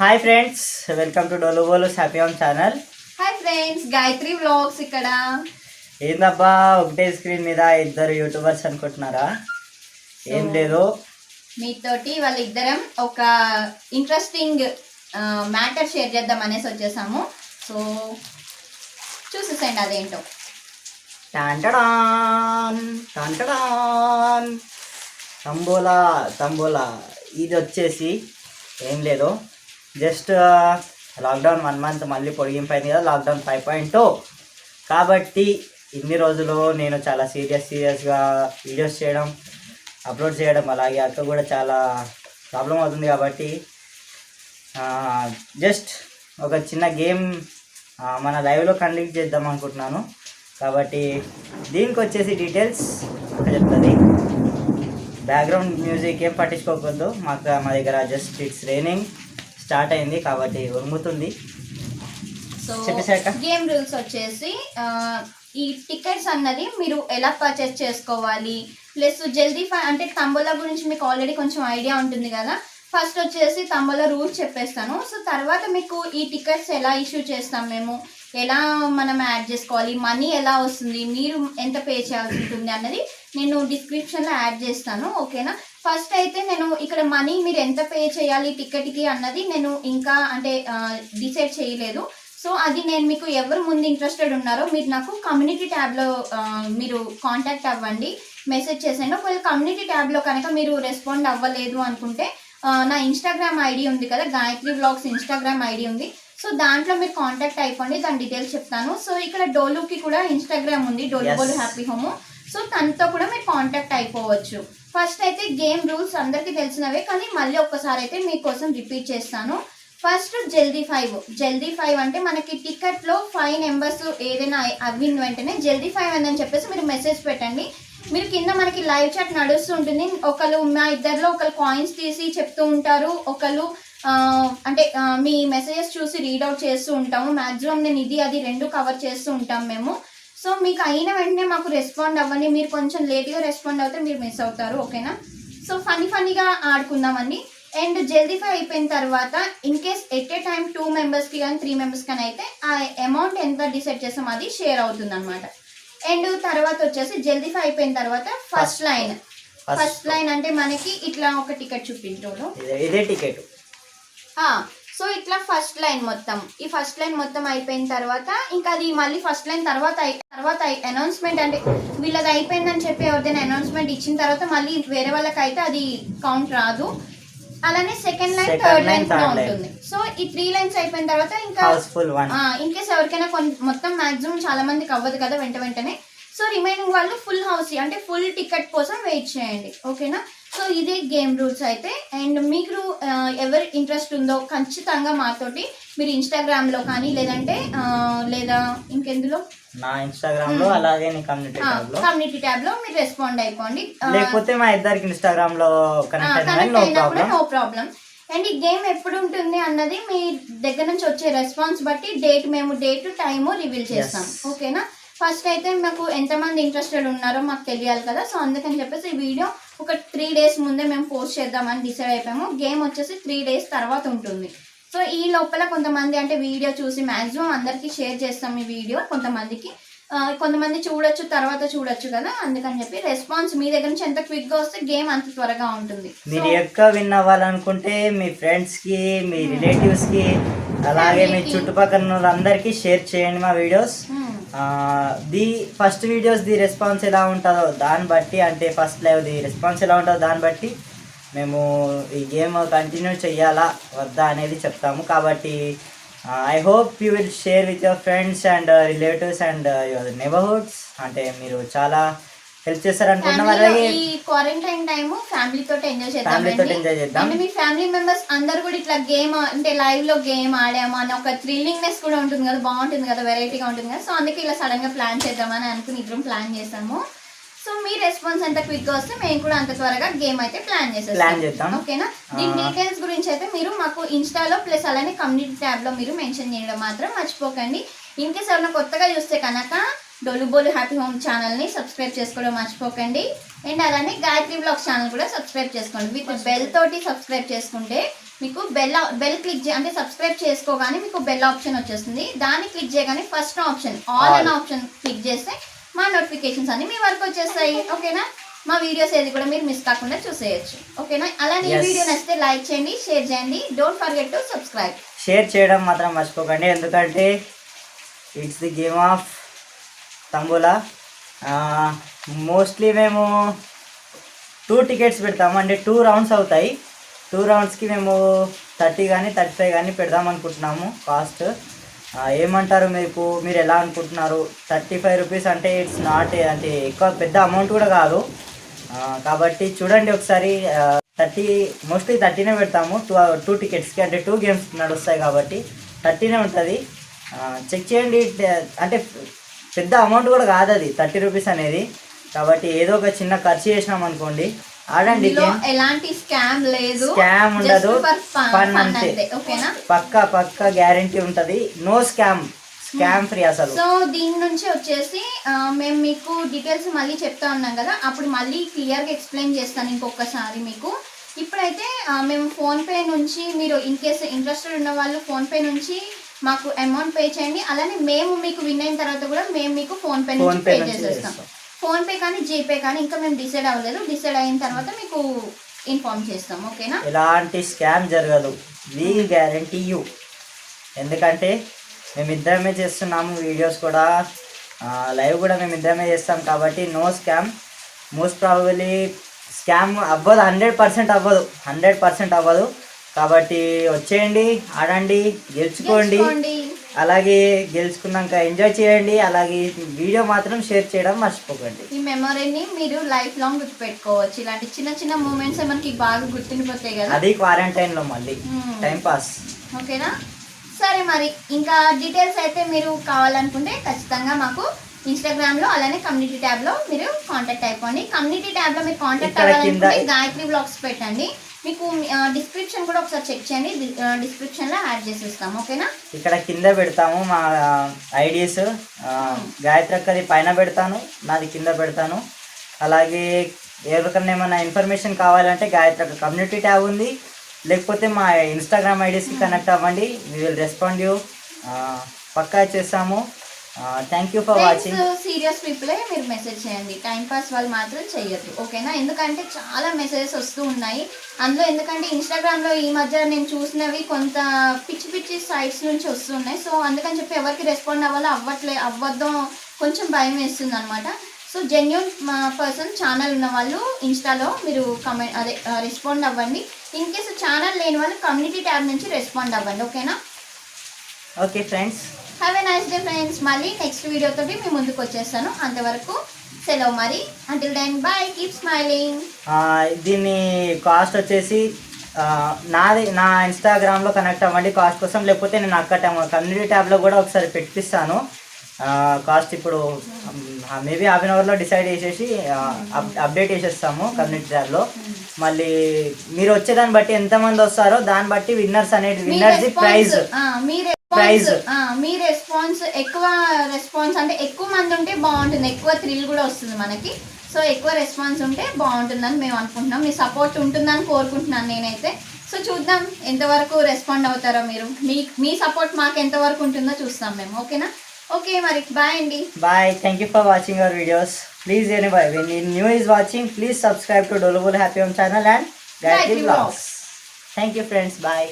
Hi friends, welcome to డోలుబోలు happy home channel. Hi friends, Gayatri vlogs ఇక్కడ. ఏందబ్బా ఒకటే స్క్రీన్ మీద ఇద్దరు యూట్యూబర్స్ అనుకుంటున్నారా? ఏం లేదు, మీతోటి వాళ్ళిద్దరం ఒక ఇంట్రెస్టింగ్ మ్యాటర్ షేర్ చేద్దాం అనేసి వచ్చేసాము. సో చూసేసండి అదేంటో. టాంటడాన్ టాంటడాన్ తంబోలా తంబోలా. ఇది వచ్చేసి ఏం లేదు, జస్ట్ లాక్డౌన్ 1 మంత్ మళ్ళీ పొడిగింపైంది కదా, లాక్డౌన్ 5.0. కాబట్టి ఇన్ని రోజులు నేను చాలా సీరియస్గా వీడియోస్ చేయడం, అప్లోడ్ చేయడం, అలాగే అక్క కూడా చాలా ప్రాబ్లం అవుతుంది. కాబట్టి జస్ట్ ఒక చిన్న గేమ్ మన లైవ్లో కండక్ట్ చేద్దాం అనుకుంటున్నాను. కాబట్టి దీనికి వచ్చేసి డీటెయిల్స్ చెప్తుంది. బ్యాక్గ్రౌండ్ మ్యూజిక్ ఏం పట్టించుకోకూడదు, మా దగ్గర జస్ట్ ఇట్స్ రైనింగ్ స్టార్ట్ అయింది కాబట్టి ఉరుముతుంది. సో గేమ్ రూల్స్ వచ్చేసి ఈ టికెట్స్ అన్నది మీరు ఎలా పర్చేస్ చేసుకోవాలి, ప్లస్ జల్దీ అంటే తంబోలా గురించి మీకు ఆల్రెడీ కొంచెం ఐడియా ఉంటుంది కదా. ఫస్ట్ వచ్చేసి తంబోలా రూల్స్ చెప్పేస్తాను. సో తర్వాత మీకు ఈ టికెట్స్ ఎలా ఇష్యూ చేస్తాం మేము, ఎలా మనం యాడ్ చేసుకోవాలి, మనీ ఎలా వస్తుంది, మీరు ఎంత పే చేయాల్సి ఉంటుంది అన్నది నేను డిస్క్రిప్షన్లో యాడ్ చేస్తాను, ఓకేనా. ఫస్ట్ అయితే నేను ఇక్కడ మనీ మీరు ఎంత పే చేయాలి టికెట్కి అన్నది నేను ఇంకా అంటే డిసైడ్ చేయలేదు. సో అది నేను మీకు ఎవరు ముందు ఇంట్రెస్టెడ్ ఉన్నారో మీరు నాకు కమ్యూనిటీ ట్యాబ్లో మీరు కాంటాక్ట్ అవ్వండి, మెసేజ్ చేసేయండి. ఒకవేళ కమ్యూనిటీ ట్యాబ్లో కనుక మీరు రెస్పాండ్ అవ్వలేదు అనుకుంటే నా ఇన్స్టాగ్రామ్ ఐడి ఉంది కదా, గాయత్రి వ్లాగ్స్ ఇన్స్టాగ్రామ్ ఐడి ఉంది. సో దాంట్లో మీరు కాంటాక్ట్ అయిపోండి, దాని డీటెయిల్స్ చెప్తాను. సో ఇక్కడ డోలుకి కూడా ఇన్స్టాగ్రామ్ ఉంది, డోలు హ్యాపీ హోమ్. సో తనతో కూడా మీరు కాంటాక్ట్ అయిపోవచ్చు. ఫస్ట్ అయితే గేమ్ రూల్స్ అందరికీ తెలిసినవే, కానీ మళ్ళీ ఒక్కసారి అయితే మీకోసం రిపీట్ చేస్తాను. ఫస్ట్ జల్దీ 5 అంటే మనకి టికెట్లో 5 నెంబర్స్ ఏదైనా అవిన వెంటనే జల్దీ 5 అని చెప్పేసి మీరు మెసేజ్ పెట్టండి. మీరు కింద మనకి లైవ్ చాట్ నడుస్తూ ఉంటుంది. ఒకళ్ళు మా ఇద్దరిలో ఒకళ్ళు కాయిన్స్ తీసి చెప్తూ ఉంటారు, ఒకళ్ళు అంటే మీ మెసేజెస్ చూసి రీడౌట్ చేస్తూ ఉంటాము. మ్యాక్సిమం నేను ఇది అది 2 కవర్ చేస్తూ ఉంటాం మేము. సో మీకు అయిన వెంటనే మాకు రెస్పాండ్ అవ్వండి. మీరు కొంచెం లేట్గా రెస్పాండ్ అవుతే మీరు మిస్ అవుతారు, ఓకేనా. సో ఫన్నీగా ఆడుకుందామండి. అండ్ జల్దీ 5 అయిపోయిన తర్వాత in case at a time 2 మెంబర్స్కి కానీ 3 మెంబర్స్ కానీ అయితే ఆ అమౌంట్ ఎంత డిసైడ్ చేస్తాం అది షేర్ అవుతుంది అనమాట. అండ్ తర్వాత వచ్చేసి జల్దీ 5 అయిపోయిన తర్వాత ఫస్ట్ లైన్ అంటే మనకి ఇట్లా ఒక టికెట్ చూపించు, ఇదే టికెట్. సో ఇట్లా ఫస్ట్ లైన్ మొత్తం అయిపోయిన తర్వాత ఇంకా అది మళ్ళీ ఫస్ట్ లైన్ తర్వాత అనౌన్స్మెంట్ అంటే వీళ్ళది అయిపోయిందని చెప్పి ఎవరిదైనా అనౌన్స్మెంట్ ఇచ్చిన తర్వాత మళ్ళీ వేరే వాళ్ళకి అయితే అది కౌంట్ రాదు. అలానే సెకండ్ లైన్, థర్డ్ లైన్ కూడా ఉంటుంది. సో ఈ 3 లైన్స్ అయిపోయిన తర్వాత ఇంకా ఇన్ కేస్ ఎవరికైనా మొత్తం మాక్సిమం చాలా మందికి అవ్వదు కదా వెంటనే. సో రిమైనింగ్ వాళ్ళు ఫుల్ హౌస్ అంటే ఫుల్ టికెట్ కోసం వెయిట్ చేయండి, ఓకేనా. సో ఇదే గేమ్ రూల్స్ అయితే. అండ్ మీకు ఎవరు ఇంట్రెస్ట్ ఉందో ఖచ్చితంగా మాతోటి మీరు ఇన్స్టాగ్రామ్లో కానీ లేదా ఇంకెందులో నా ఇన్స్టాగ్రామ్ లో, అలాగే కమ్యూనిటీ ట్యాబ్ లో మీరు రెస్పాండ్ అయిపోండి. లేకపోతే మా ఇద్దరికి ఇన్స్టాగ్రామ్ లో కనెక్ట్ అయినా నో ప్రాబ్లం. అండ్ ఈ గేమ్ ఎప్పుడు ఉంటుంది అన్నది మీ దగ్గర నుంచి వచ్చే రెస్పాన్స్ బట్టి డేట్ టైము రివీల్ చేస్తాం, ఓకేనా. ఫస్ట్ అయితే మాకు ఎంతమంది ఇంట్రెస్టెడ్ ఉన్నారో మాకు తెలియాలి కదా. సో అందుకని చెప్పేసి ఈ వీడియో ఒక 3 డేస్ ముందే మేము పోస్ట్ చేద్దామని డిసైడ్ అయిపోయాము. గేమ్ వచ్చేసి 3 డేస్ తర్వాత ఉంటుంది. సో ఈ లోపల కొంతమంది అంటే వీడియో చూసి మ్యాక్సిమం అందరికీ షేర్ చేస్తాం ఈ వీడియో. కొంతమంది చూడొచ్చు కదా, అందుకని చెప్పి రెస్పాన్స్ మీ దగ్గర నుంచి ఎంత క్విక్గా వస్తే గేమ్ అంత త్వరగా ఉంటుంది. మీరు ఎక్కువ విన్ అవ్వాలనుకుంటే మీ ఫ్రెండ్స్కి, మీ రిలేటివ్స్కి, అలాగే మీ చుట్టుపక్కల వాళ్ళందరికీ షేర్ చేయండి మా videos. First videos the response ఎలా ఉంటుందో దాన్ని బట్టి, అంటే ఫస్ట్ లైవ్ ది రెస్పాన్స్ ఎలా ఉంటుందో దాన్ని బట్టి మేము ఈ గేమ్ కంటిన్యూ చెయ్యాలా వద్దా అనేది చెప్తాము. కాబట్టి I hope you will share with your friends and relatives and your neighbourhoods. అంటే మీరు చాలా హెల్ప్ చేస్తారనుకున్నాం. అలాగే ఈ క్వారంటైన్ టైమ్ ఫ్యామిలీతో ఎంజాయ్ చేద్దాం. మీ ఫ్యామిలీ మెంబర్స్ అందరు కూడా ఇట్లా గేమ్ అంటే లైవ్ లో గేమ్ ఆడాము అని ఒక థ్రిల్లింగ్నెస్ కూడా ఉంటుంది కదా, బాగుంటుంది కదా, వెరైటీగా ఉంటుంది కదా. సో అందుకే ఇలా సడన్ గా ప్లాన్ చేద్దామని అనుకుని ఇద్దరం ప్లాన్ చేసాము. సో మీ రెస్పాన్స్ ఎంత క్విక్ గా వస్తే మేము కూడా అంత త్వరగా గేమ్ అయితే ప్లాన్ చేద్దాం, ఓకేనా. దీని డీటెయిల్స్ గురించి అయితే మీరు మాకు ఇన్స్టాలో ప్లస్ అలానే కమ్యూనిటీ ట్యాబ్ లో మీరు మెన్షన్ చేయడం మాత్రం మర్చిపోకండి. ఇన్ కేస్ ఎవరైనా కొత్తగా చూస్తే కనుక డోలుబోలు హ్యాపీ హోమ్ ఛానల్ని సబ్స్క్రైబ్ చేసుకోవడం మర్చిపోకండి. అండ్ అలానే గాయత్రి వ్లాగ్స్ ఛానల్ కూడా సబ్స్క్రైబ్ చేసుకోండి. విత్ బెల్ తోటి సబ్స్క్రైబ్ చేసుకుంటే మీకు బెల్ క్లిక్ అంటే సబ్స్క్రైబ్ చేసుకోగానే మీకు బెల్ ఆప్షన్ వచ్చేస్తుంది. దాన్ని క్లిక్ చేయగానే ఫస్ట్ ఆప్షన్ ఆల్ అనే ఆప్షన్ క్లిక్ చేస్తే మా నోటిఫికేషన్స్ అన్ని మీ వరకు వచ్చేస్తాయి. ఓకేనా, మా వీడియోస్ ఏది కూడా మీరు మిస్ కాకుండా చూసేయచ్చు. ఓకేనా, అలానే ఈ వీడియో నచ్చితే లైక్ చేయండి, షేర్ చేయండి. Don't forget to subscribe. Share చేయడం మాత్రం మర్చిపోకండి, ఎందుకంటే it's the game of tambola. Mostly మేము 2 టికెట్స్ పెడతాము, అంటే 2 రౌండ్స్ అవుతాయి. 2 రౌండ్స్కి మేము 30 కానీ 35 కానీ పెడదాం అనుకుంటున్నాము కాస్ట్. ఏమంటారు మీరు ఎలా అనుకుంటున్నారు? 35 రూపీస్ అంటే ఇట్స్ నాట్ అంటే ఎక్కువ పెద్ద అమౌంట్ కూడా కాదు. కాబట్టి చూడండి ఒకసారి, మోస్ట్లీ 30నే పెడతాము 2 టికెట్స్కి, అంటే 2 గేమ్స్ నడుస్తాయి కాబట్టి 30నే ఉంటుంది. చెక్ చేయండి, అంటే పెద్ద అమౌంట్ కూడా కాదు అది 30 రూపీస్ అనేది. కాబట్టి ఏదో ఒక చిన్న ఖర్చు చేసినాం అనుకోండి, ఆడండి. ఎలాంటి స్కామ్ లేదు, స్కామ్ ఉండదు, ఫన్ అంతే. ఓకేనా, పక్కా గ్యారంటీ ఉంటది, నో స్కామ్ ఫ్రీ అసలు. సో దీని నుంచి వచ్చేసి మేము మీకు డీటెయిల్స్ మళ్ళీ చెప్తా ఉన్నాం కదా, అప్పుడు మళ్ళీ క్లియర్గా ఎక్స్ప్లెయిన్ చేస్తాను ఇంకొకసారి మీకు. ఇప్పుడైతే మేము ఫోన్పే నుంచి, మీరు ఇన్ కేసు ఇంట్రెస్టెడ్ ఉన్న వాళ్ళు ఫోన్పే నుంచి మాకు అమౌంట్ పే చేయండి. అలానే మేము మీకు విన్ అయిన తర్వాత కూడా మేము మీకు ఫోన్పే నుంచి పే చేసేస్తాం. ఫోన్పే కానీ జీపే కానీ ఇంకా మేము డిసైడ్ అవ్వలేదు, డిసైడ్ అయిన తర్వాత మీకు ఇన్ఫార్మ్ చేస్తాం. ఓకేనా, ఎలాంటి స్కామ్ జరగదు, వీ గ్యారంటీ యూ. ఎందుకంటే మేమిద్దరమే చేస్తున్నాము వీడియోస్ కూడా, లైవ్ కూడా మేమిద్దరమే చేస్తాం కాబట్టి no scam. Most probably scam అవ్వదు, 100% అవ్వదు. కాబట్టి వచ్చేయండి, ఆడండి, గెలుచుకోండి. అలాగే గెలుచుకున్నాక ఎంజాయ్ చేయండి. అలాగే వీడియో మాత్రం షేర్ చేయడం మర్చిపోకండి. ఈ మెమరీని మీరు లైఫ్ లాంగ్ గుర్తుపెట్టుకోవచ్చు. ఇలాంటి చిన్న చిన్న మూమెంట్స్ మనకి బాగా గుర్తుండిపోతాయి కదా, అది క్వారంటైన్లో మళ్ళీ టైం పాస్. ఓకేనా, సరే మరి ఇంకా డీటెయిల్స్ అయితే మీరు కావాలనుకుంటే ఖచ్చితంగా మాకు ఇన్స్టాగ్రామ్లో అలానే కమ్యూనిటీ ట్యాబ్లో మీరు కాంటాక్ట్ అయిపోండి. కమ్యూనిటీ ట్యాబ్లో మీరు కాంటాక్ట్ అవ్వాలనుకుంటే గాయత్రి బ్లాగ్స్ పెట్టండి. మీకు డిస్క్రిప్షన్ కూడా ఒకసారి చెక్ చేయండి, డిస్క్రిప్షన్లో యాడ్ చేసేస్తాం. ఓకేనా, ఇక్కడ కింద పెడతాము మా ఐడీస్. గాయత్రి అక్కది పైన పెడతాను, నాది కింద పెడతాను. అలాగే ఎవరికన్నా ఏమైనా ఇన్ఫర్మేషన్ కావాలంటే గాయత్రి అక్క కమ్యూనిటీ ట్యాబ్ ఉంది, లేకపోతే మా ఇన్స్టాగ్రామ్ ఐడీస్కి కనెక్ట్ అవ్వండి. వీ విల్ రెస్పాండ్ యూ, పక్కా చేస్తాము. Thank you for watching. Serious పీపులే మీరు మెసేజ్ చేయండి, టైం పాస్ వాళ్ళు మాత్రం చెయ్యొద్దు. ఓకేనా, ఎందుకంటే చాలా మెసేజెస్ వస్తూ ఉన్నాయి అందులో. ఎందుకంటే ఇన్స్టాగ్రామ్లో ఈ మధ్య నేను చూసినవి కొంత పిచ్చి సైట్స్ నుంచి వస్తున్నాయి. సో అందుకని చెప్పి ఎవరికి రెస్పాండ్ అవ్వద్దో కొంచెం భయం వేస్తుంది అనమాట. సో జెన్యూన్ పర్సన్ ఛానల్ ఉన్న వాళ్ళు ఇన్స్టాలో మీరు రెస్పాండ్ అవ్వండి. ఇన్ కేసు ఛానల్ లేని వాళ్ళు కమ్యూనిటీ ట్యాబ్ నుంచి రెస్పాండ్ అవ్వండి. ఓకేనా, okay friends, have a nice day friends. మళ్ళీ నెక్స్ట్ వీడియో తోటి మీ ముందుకు వచ్చేస్తాను. అంతవరకు సెలవు మరి. Until then bye, keep smiling. దీన్ని కాస్ట్ వచ్చేసి నా ఇన్స్టాగ్రామ్లో కనెక్ట్ అవ్వండి కాస్ట్ కోసం, లేకపోతే నేను అక్కడ కమ్యూనిటీ ట్యాబ్లో కూడా ఒకసారి పెట్టిస్తాను. కాస్ట్ ఇప్పుడు మేబీ హాఫ్ అన్ అవర్లో డిసైడ్ చేసేసి అప్డేట్ చేసేస్తాము కమ్యూనిటీ ట్యాబ్లో. మళ్ళీ మీరు వచ్చేదాన్ని బట్టి ఎంతమంది వస్తారో దాన్ని బట్టి విన్నర్ది ప్రైజ్. మీ రెస్పాన్స్ అంటే ఎక్కువ మంది ఉంటే బాగుంటుంది, ఎక్కువ థ్రిల్ కూడా వస్తుంది మనకి. సో ఎక్కువ రెస్పాన్స్ ఉంటే బాగుంటుందని మేము అనుకుంటున్నాం, మీ సపోర్ట్ ఉంటుందని కోరుకుంటున్నాను నేనైతే. సో చూద్దాం ఎంతవరకు రెస్పాండ్ అవుతారో మీరు, మీ సపోర్ట్ మాకు ఎంతవరకు ఉంటుందో చూస్తాం మేము. ఓకేనా, ఓకే మరి బాయ్ అండి. Bye, thank you for watching our videos. Please anybody when new is watching, please subscribe to Dolobul Happy Home channel and Gayatri Vlogs. Thank you friends, bye.